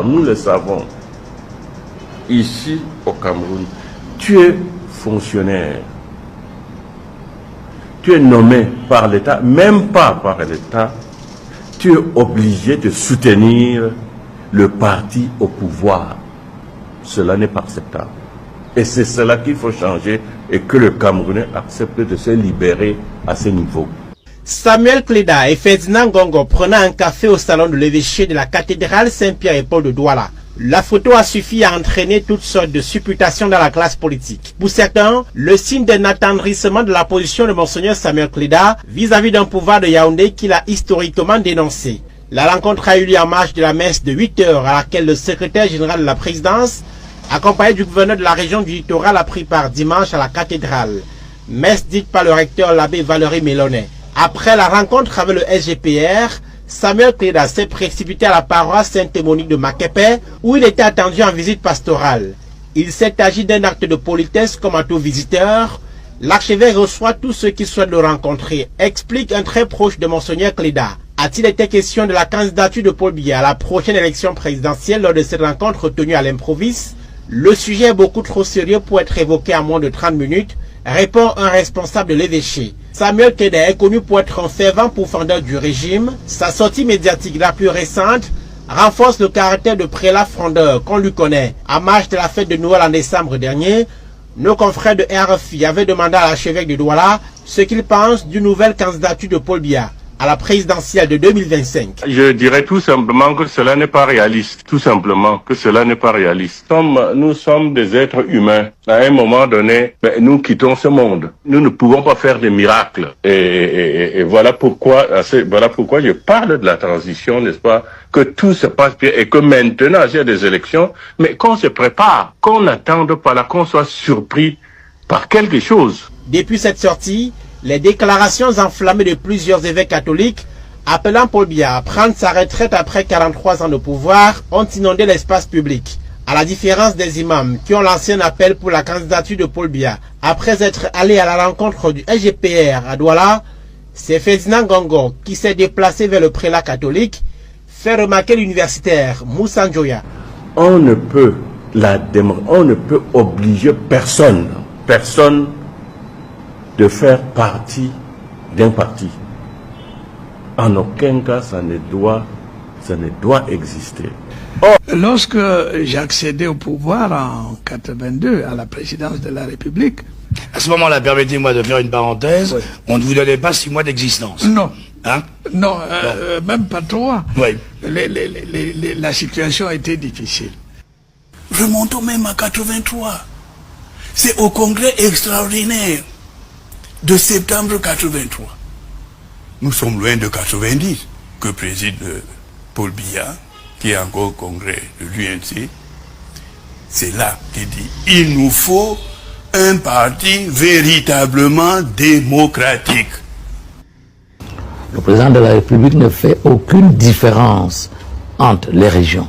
Nous le savons, ici au Cameroun, tu es fonctionnaire, tu es nommé par l'État, même pas par l'État, tu es obligé de soutenir le parti au pouvoir. Cela n'est pas acceptable. Et c'est cela qu'il faut changer et que le Camerounais accepte de se libérer à ce niveau. Samuel Kleda et Ferdinand Ngongo prenant un café au salon de l'évêché de la cathédrale Saint-Pierre et Paul de Douala. La photo a suffi à entraîner toutes sortes de supputations dans la classe politique. Pour certains, le signe d'un attendrissement de la position de Monseigneur Samuel Kleda vis-à-vis d'un pouvoir de Yaoundé qu'il a historiquement dénoncé. La rencontre a eu lieu en marge de la messe de 8 heures à laquelle le secrétaire général de la présidence, accompagné du gouverneur de la région du littoral, a pris part dimanche à la cathédrale. Messe dite par le recteur l'abbé Valérie Mélonnet. Après la rencontre avec le SGPR, Samuel Kleda s'est précipité à la paroisse Sainte-Monique de Makepe où il était attendu en visite pastorale. Il s'est agi d'un acte de politesse comme à tout visiteur. L'archevêque reçoit tous ceux qui souhaitent le rencontrer, explique un très proche de Monseigneur Kleda. A-t-il été question de la candidature de Paul Biya à la prochaine élection présidentielle lors de cette rencontre tenue à l'improviste? Le sujet est beaucoup trop sérieux pour être évoqué en moins de 30 minutes, répond un responsable de l'évêché. Samuel Kleda est connu pour être un fervent pourfendeur du régime. Sa sortie médiatique la plus récente renforce le caractère de prélat frondeur qu'on lui connaît. À marge de la fête de Noël en décembre dernier, nos confrères de RFI avaient demandé à l'archevêque de Douala ce qu'il pense d'une nouvelle candidature de Paul Biya à la présidentielle de 2025. Je dirais tout simplement que cela n'est pas réaliste. Tout simplement que cela n'est pas réaliste. Nous sommes des êtres humains. À un moment donné, nous quittons ce monde. Nous ne pouvons pas faire des miracles. Et voilà pourquoi je parle de la transition, n'est-ce pas? Que tout se passe bien et que maintenant, il y a des élections, mais qu'on se prépare, qu'on n'attende pas là, qu'on soit surpris par quelque chose. Depuis cette sortie, les déclarations enflammées de plusieurs évêques catholiques appelant Paul Biya à prendre sa retraite après 43 ans de pouvoir ont inondé l'espace public. À la différence des imams qui ont lancé un appel pour la candidature de Paul Biya après être allé à la rencontre du SGPR à Douala, c'est Ferdinand Ngongo qui s'est déplacé vers le prélat catholique, fait remarquer l'universitaire Moussa Njoya. On ne peut obliger personne de faire partie d'un parti. En aucun cas, ça ne doit exister. Lorsque j'ai accédé au pouvoir en 82 à la présidence de la République, à ce moment-là, permettez-moi de faire une parenthèse, oui. On ne vous donnait pas 6 mois d'existence. Non. Hein? Non, même pas 3. Oui. La situation a été difficile. Remontons même à 83. C'est au congrès extraordinaire de septembre 83. Nous sommes loin de 90 que préside Paul Biya, qui est encore au congrès de l'UNC. C'est là qu'il dit il nous faut un parti véritablement démocratique. Le président de la République ne fait aucune différence entre les régions,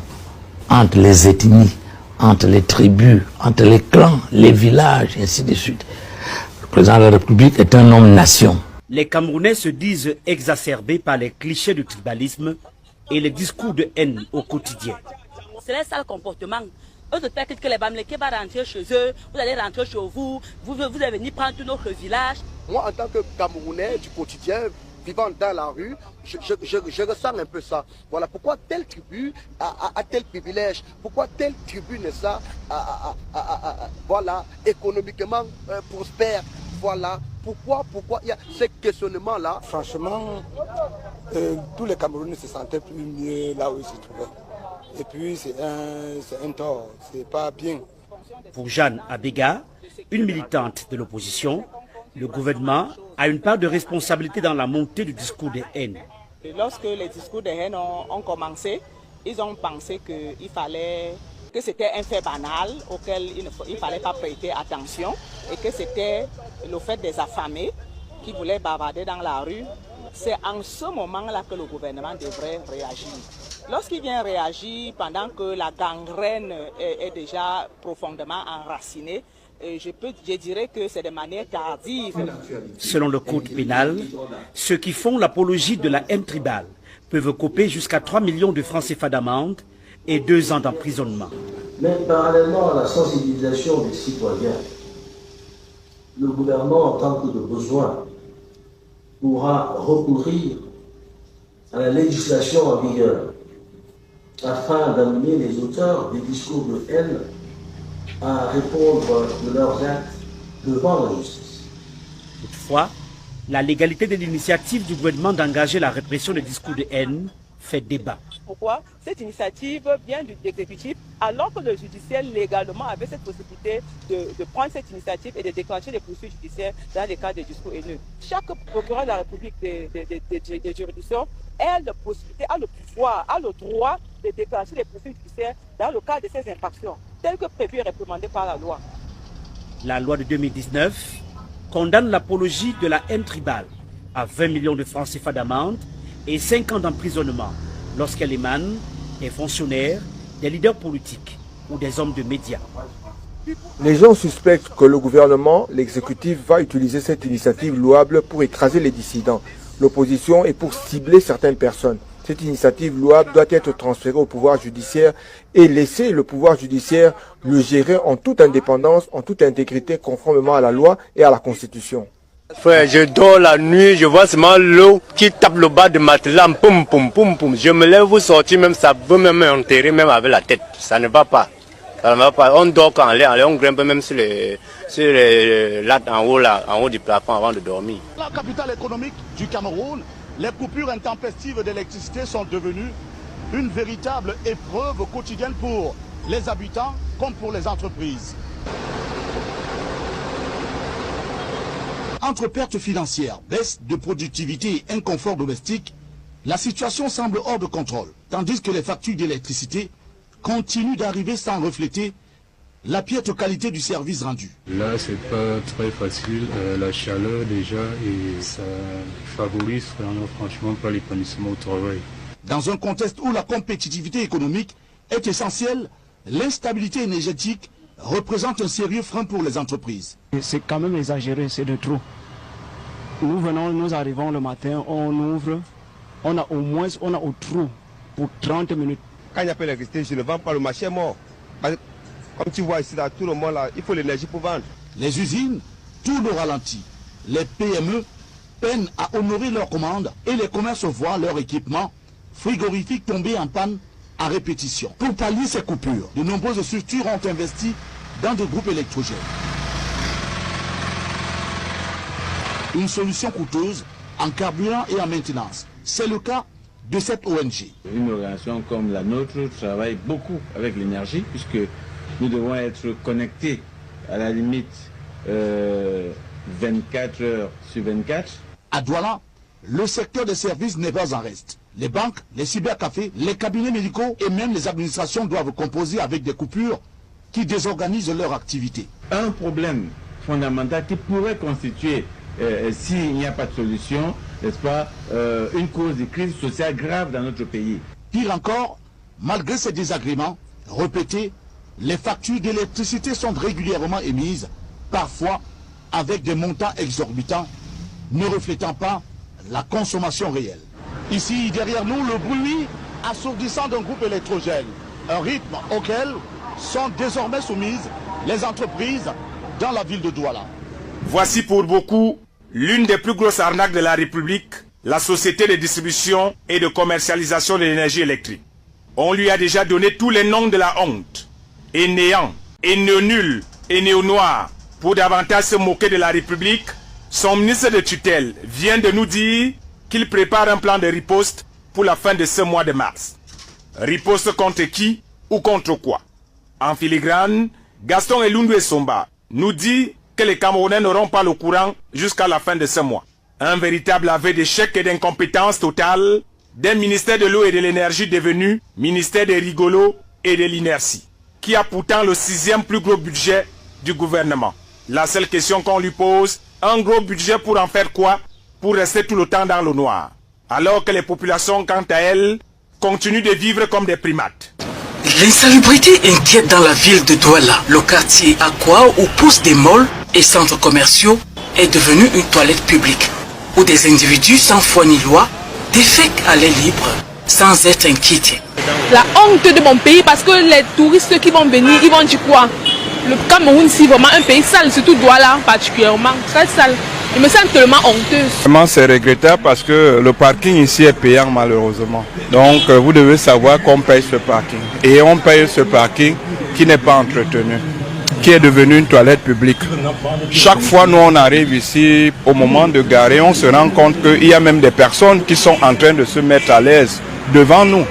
entre les ethnies, entre les tribus, entre les clans, les villages, et ainsi de suite. Le président de la République est un homme-nation. Les Camerounais se disent exacerbés par les clichés du tribalisme et les discours de haine au quotidien. C'est un sale comportement. Eux se fait que les Bamileke vont rentrer chez eux, vous allez rentrer chez vous, vous allez venir prendre tout notre village. Moi, en tant que Camerounais du quotidien, vivant dans la rue, je ressens un peu ça. Voilà pourquoi telle tribu a tel privilège, pourquoi telle tribu n'est ça, voilà, économiquement prospère, voilà. Pourquoi il y a ce questionnement-là? Franchement, tous les Camerounais se sentaient plus mieux là où ils se trouvaient. Et puis c'est un tort, c'est pas bien. Pour Jeanne Abega, une militante de l'opposition, le gouvernement a une part de responsabilité dans la montée du discours de haine. Lorsque les discours de haine ont commencé, ils ont pensé que c'était un fait banal auquel il ne fallait pas prêter attention et que c'était le fait des affamés qui voulaient bavarder dans la rue. C'est en ce moment-là que le gouvernement devrait réagir. Lorsqu'il vient réagir pendant que la gangrène est déjà profondément enracinée, je dirais que c'est de manière tardive. Selon le code pénal, ceux qui font l'apologie de la haine tribale peuvent couper jusqu'à 3 millions de francs CFA d'amende et 2 ans d'emprisonnement. Mais parallèlement à la sensibilisation des citoyens, le gouvernement, en tant que de besoin, pourra recourir à la législation en vigueur afin d'amener les auteurs des discours de haine à répondre de leurs actes devant la justice. Toutefois, la légalité de l'initiative du gouvernement d'engager la répression des discours de haine fait débat. Pourquoi cette initiative vient de l'exécutif alors que le judiciaire légalement avait cette possibilité de prendre cette initiative et de déclencher les poursuites judiciaires dans les cas de discours haineux. Chaque procureur de la République des juridictions a la possibilité, a le pouvoir, a le droit de déclencher les poursuites judiciaires dans le cas de ces infractions, telles que prévues et réprimandées par la loi. La loi de 2019 condamne l'apologie de la haine tribale à 20 millions de francs CFA d'amende et 5 ans d'emprisonnement lorsqu'elle émane des fonctionnaires, des leaders politiques ou des hommes de médias. Les gens suspectent que le gouvernement, l'exécutif, va utiliser cette initiative louable pour écraser les dissidents, l'opposition et pour cibler certaines personnes. Cette initiative louable doit être transférée au pouvoir judiciaire et laisser le pouvoir judiciaire le gérer en toute indépendance, en toute intégrité, conformément à la loi et à la Constitution. Frère, je dors la nuit, je vois seulement l'eau qui tape le bas de matelas, poum, poum, poum, poum. Je me lève, vous sortir, même ça peut même enterrer, même avec la tête. Ça ne va pas. Ça ne va pas. On dort quand on grimpe même sur les lattes en haut, là, en haut du plafond avant de dormir. La capitale économique du Cameroun, les coupures intempestives d'électricité sont devenues une véritable épreuve quotidienne pour les habitants comme pour les entreprises. Entre pertes financières, baisse de productivité et inconfort domestique, la situation semble hors de contrôle, tandis que les factures d'électricité continuent d'arriver sans refléter la piètre qualité du service rendu. Là, c'est pas très facile, la chaleur déjà, et ça favorise vraiment, franchement pas l'épanouissement au travail. Dans un contexte où la compétitivité économique est essentielle, l'instabilité énergétique représente un sérieux frein pour les entreprises. C'est quand même exagéré, c'est de trop. Nous arrivons le matin, on ouvre, on a au trou pour 30 minutes. Quand il n'y a pas d'électricité, je ne vends pas, le marché est mort. Comme tu vois ici, là, tout le monde, là, il faut l'énergie pour vendre. Les usines tournent au ralenti. Les PME peinent à honorer leurs commandes et les commerces voient leur équipement frigorifique tomber en panne à répétition. Pour pallier ces coupures, de nombreuses structures ont investi dans des groupes électrogènes. Une solution coûteuse en carburant et en maintenance. C'est le cas de cette ONG. Une organisation comme la nôtre travaille beaucoup avec l'énergie puisque nous devons être connectés à la limite 24 heures sur 24. À Douala, le secteur des services n'est pas en reste. Les banques, les cybercafés, les cabinets médicaux et même les administrations doivent composer avec des coupures qui désorganisent leur activité. Un problème fondamental qui pourrait constituer, s'il n'y a pas de solution, n'est-ce pas, une cause de crise sociale grave dans notre pays. Pire encore, malgré ces désagréments répétés, les factures d'électricité sont régulièrement émises, parfois avec des montants exorbitants, ne reflétant pas la consommation réelle. Ici, derrière nous, le bruit assourdissant d'un groupe électrogène, un rythme auquel sont désormais soumises les entreprises dans la ville de Douala. Voici pour beaucoup l'une des plus grosses arnaques de la République, la société de distribution et de commercialisation de l'énergie électrique. On lui a déjà donné tous les noms de la honte. Et néant, et néo-nul, et néo-noir. Pour davantage se moquer de la République, son ministre de tutelle vient de nous dire qu'il prépare un plan de riposte pour la fin de ce mois de mars. Riposte contre qui ou contre quoi? En filigrane, Gaston Elundu Somba nous dit que les Camerounais n'auront pas le courant jusqu'à la fin de ce mois. Un véritable aveu d'échec et d'incompétence totale d'un ministère de l'eau et de l'énergie devenu ministère des rigolos et de l'inertie, qui a pourtant le 6e plus gros budget du gouvernement. La seule question qu'on lui pose, un gros budget pour en faire quoi? Pour rester tout le temps dans le noir. Alors que les populations, quant à elles, continuent de vivre comme des primates. L'insalubrité inquiète dans la ville de Douala. Le quartier Aqua, où poussent des malls et centres commerciaux, est devenu une toilette publique, où des individus sans foi ni loi défèquent à l'air libre, sans être inquiétés. La honte de mon pays parce que les touristes qui vont venir, ils vont dire quoi? Le Cameroun, c'est vraiment un pays sale, surtout Douala particulièrement, très sale. Je me sens tellement honteuse. Vraiment, c'est regrettable parce que le parking ici est payant malheureusement. Donc, vous devez savoir qu'on paye ce parking. Et on paye ce parking qui n'est pas entretenu, qui est devenu une toilette publique. Chaque fois, nous, on arrive ici, au moment de garer, on se rend compte qu'il y a même des personnes qui sont en train de se mettre à l'aise devant nous.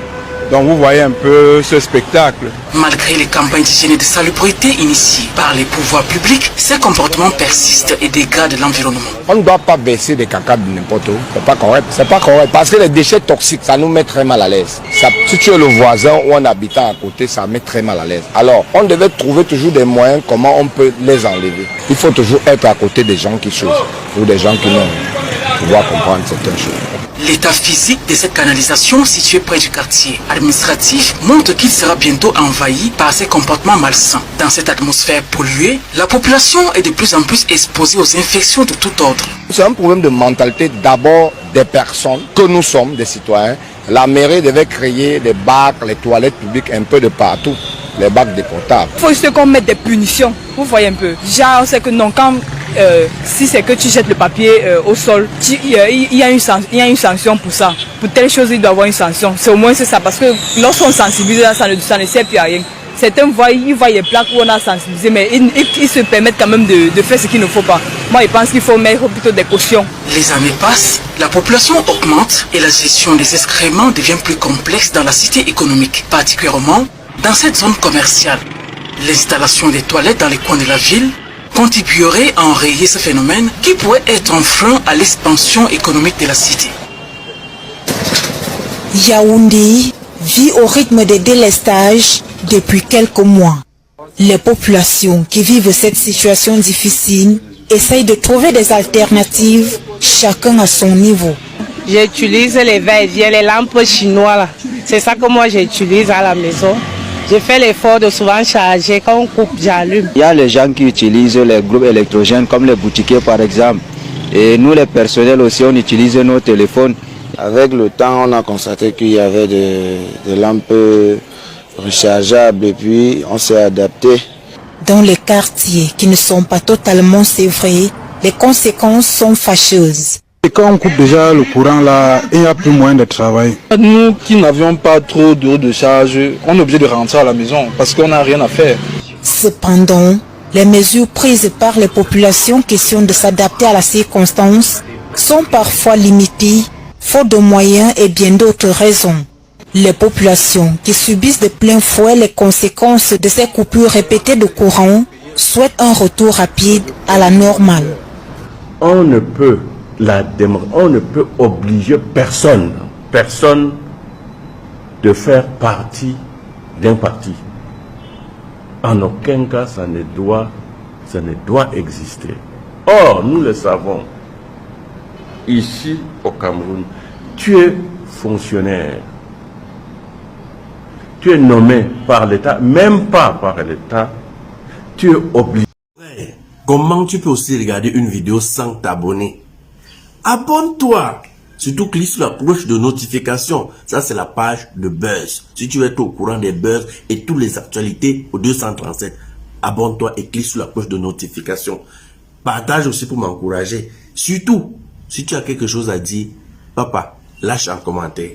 Donc vous voyez un peu ce spectacle. Malgré les campagnes d'hygiène et de salubrité initiées par les pouvoirs publics, ces comportements persistent et dégradent l'environnement. On ne doit pas baisser des caca de n'importe où. C'est pas correct. C'est pas correct. Parce que les déchets toxiques, ça nous met très mal à l'aise. Si tu es le voisin ou un habitant à côté, ça met très mal à l'aise. Alors, on devait trouver toujours des moyens comment on peut les enlever. Il faut toujours être à côté des gens qui chose ou des gens qui n'ont pas pouvoir comprendre certaines choses. L'état physique de cette canalisation située près du quartier administratif montre qu'il sera bientôt envahi par ces comportements malsains. Dans cette atmosphère polluée, la population est de plus en plus exposée aux infections de tout ordre. C'est un problème de mentalité d'abord des personnes que nous sommes, des citoyens. La mairie devait créer des bacs, les toilettes publiques un peu de partout, les bacs déportables. Il faut juste qu'on mette des punitions, vous voyez un peu. Déjà, on sait que non, quand si c'est que tu jettes le papier au sol, il y a une sanction pour ça. Pour telle chose, il doit y avoir une sanction. C'est au moins ça, parce que lorsqu'on sensibilise, ça ne sert plus à rien. Certains voient les plaques où on a sensibilisé, mais ils se permettent quand même de faire ce qu'il ne faut pas. Moi, je pense qu'il faut mettre plutôt des cautions. Les années passent, la population augmente et la gestion des excréments devient plus complexe dans la cité économique, particulièrement dans cette zone commerciale. L'installation des toilettes dans les coins de la ville contribuerait à enrayer ce phénomène qui pourrait être un frein à l'expansion économique de la cité. Yaoundé vit au rythme des délestages depuis quelques mois. Les populations qui vivent cette situation difficile essayent de trouver des alternatives, chacun à son niveau. J'utilise les verres, les lampes chinoises. C'est ça que moi j'utilise à la maison. Je fais l'effort de souvent charger, quand on coupe, j'allume. Il y a les gens qui utilisent les groupes électrogènes comme les boutiquiers par exemple. Et nous les personnels aussi, on utilise nos téléphones. Avec le temps, on a constaté qu'il y avait des lampes rechargeables et puis on s'est adapté. Dans les quartiers qui ne sont pas totalement sévrés, les conséquences sont fâcheuses. Et quand on coupe déjà le courant là, il n'y a plus moyen de travailler. Nous qui n'avions pas trop d'eau de charge, on est obligé de rentrer à la maison parce qu'on n'a rien à faire. Cependant, les mesures prises par les populations question de s'adapter à la circonstance sont parfois limitées, faute de moyens et bien d'autres raisons. Les populations qui subissent de plein fouet les conséquences de ces coupures répétées de courant souhaitent un retour rapide à la normale. On ne peut obliger personne de faire partie d'un parti. En aucun cas, ça ne doit exister. Or, nous le savons, ici au Cameroun, tu es fonctionnaire, tu es nommé par l'État, même pas par l'État, tu es obligé. Comment tu peux aussi regarder une vidéo sans t'abonner? Abonne-toi. Surtout clique sur la cloche de notification. Ça, c'est la page de Buzz. Si tu veux être au courant des buzz et toutes les actualités au 237, abonne-toi et clique sur la cloche de notification. Partage aussi pour m'encourager. Surtout, si tu as quelque chose à dire, papa, lâche un commentaire.